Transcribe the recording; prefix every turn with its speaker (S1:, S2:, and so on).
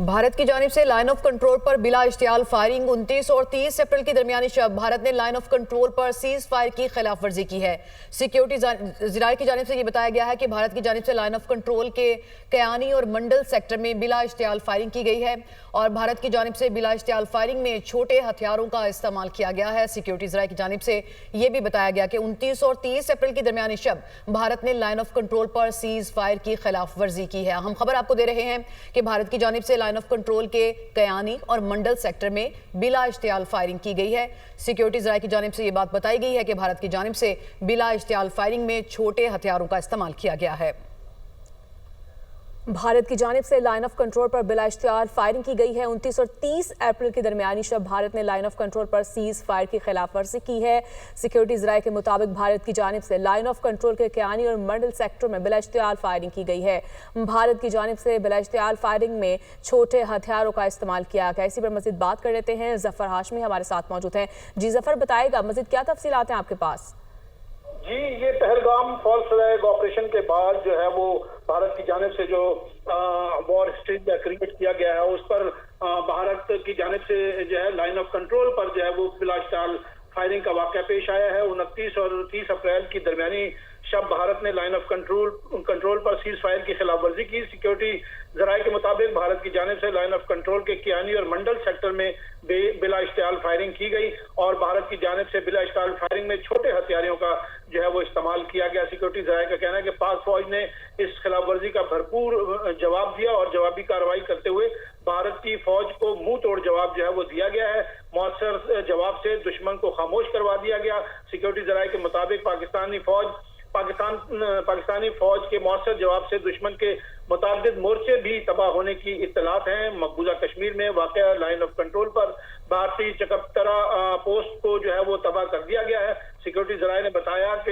S1: भारत की जानिब से लाइन ऑफ कंट्रोल पर बिला इश्तियाल फायरिंग 29 और 30 अप्रैल की दरमियानी शब भारत ने लाइन ऑफ कंट्रोल पर सीज फायर की खिलाफ वर्जी की है। सिक्योरिटी ज़राए की जानिब से यह बताया गया है कि भारत की जानिब से लाइन ऑफ कंट्रोल के कयानी और मंडल सेक्टर में बिला इश्तियाल फायरिंग की गई है और भारत की जानिब से बिला इश्तियाल फायरिंग में छोटे हथियारों का इस्तेमाल किया गया है। सिक्योरिटी ज़राए की जानिब से यह भी बताया गया कि 29 और 30 अप्रैल की दरमियानी शब भारत ने लाइन ऑफ कंट्रोल पर सीज फायर की खिलाफ वर्जी की है। हम खबर आपको दे रहे हैं कि भारत की जानिब से लाइन ऑफ कंट्रोल के कयानी और मंडल सेक्टर में बिला इश्तियाल फायरिंग की गई है। सिक्योरिटी ज़राए की जानिब से यह बात बताई गई है कि भारत की जानिब से बिला इश्तियाल फायरिंग में छोटे हथियारों का इस्तेमाल किया गया है।
S2: भारत की जानिब से लाइन ऑफ कंट्रोल पर बिला इश्तियाल फायरिंग की गई है। 29 और 30 अप्रैल की दरमियानी शब भारत ने लाइन ऑफ कंट्रोल पर सीज फायर की खिलाफ वर्जी की है। सिक्योरिटी ज़राए के मुताबिक भारत की जानिब से लाइन ऑफ कंट्रोल के कयानी और मंडल सेक्टर में बिला इश्तियाल फायरिंग की गई है। भारत की जानिब से बिला इश्तियाल फायरिंग में छोटे हथियारों का इस्तेमाल किया गया। इसी पर मज़ीद बात कर लेते हैं, जफर हाशमी हमारे साथ मौजूद हैं। जी जफर, बताएगा मज़ीद क्या तफसीलात हैं आपके पास?
S3: जी, ये पहलगाम फॉल्स फ्लैग ऑपरेशन के बाद जो है वो भारत की जानिब से जो वॉर स्टेज क्रिएट किया गया है उस पर भारत की जानिब से जो है लाइन ऑफ कंट्रोल पर जो है वो बिला इश्तियाल फायरिंग का वाक़या पेश आया है। 29 और 30 अप्रैल की दरमियानी शब भारत ने लाइन ऑफ कंट्रोल पर सीज फायर की खिलाफ वर्जी की। सिक्योरिटी ज़राए के मुताबिक भारत की जानिब से लाइन ऑफ कंट्रोल के कियानी और मंडल सेक्टर में बिला इश्तियाल फायरिंग की गई और भारत की जानिब से बिला इश्तियाल फायरिंग में छोटे हथियारों का जो है वो इस्तेमाल किया गया। सिक्योरिटी ज़राए का कहना है कि पाक फौज ने इस खिलाफ वर्जी का भरपूर जवाब दिया और जवाबी कार्रवाई करते हुए भारत की फौज को मुंह तोड़ जवाब जो है वो दिया गया है। मौसर जवाब से दुश्मन को खामोश करवा दिया गया। सिक्योरिटी ज़राए के मुताबिक पाकिस्तानी फौज के मौसर जवाब से दुश्मन के मुताबिक मोर्चे भी तबाह होने की इत्तलात हैं। मकबूजा कश्मीर में वाक़या लाइन ऑफ कंट्रोल पर भारतीय चकबतरा पोस्ट को जो है वो तबाह कर दिया गया है। सिक्योरिटी ज़राए ने बताया कि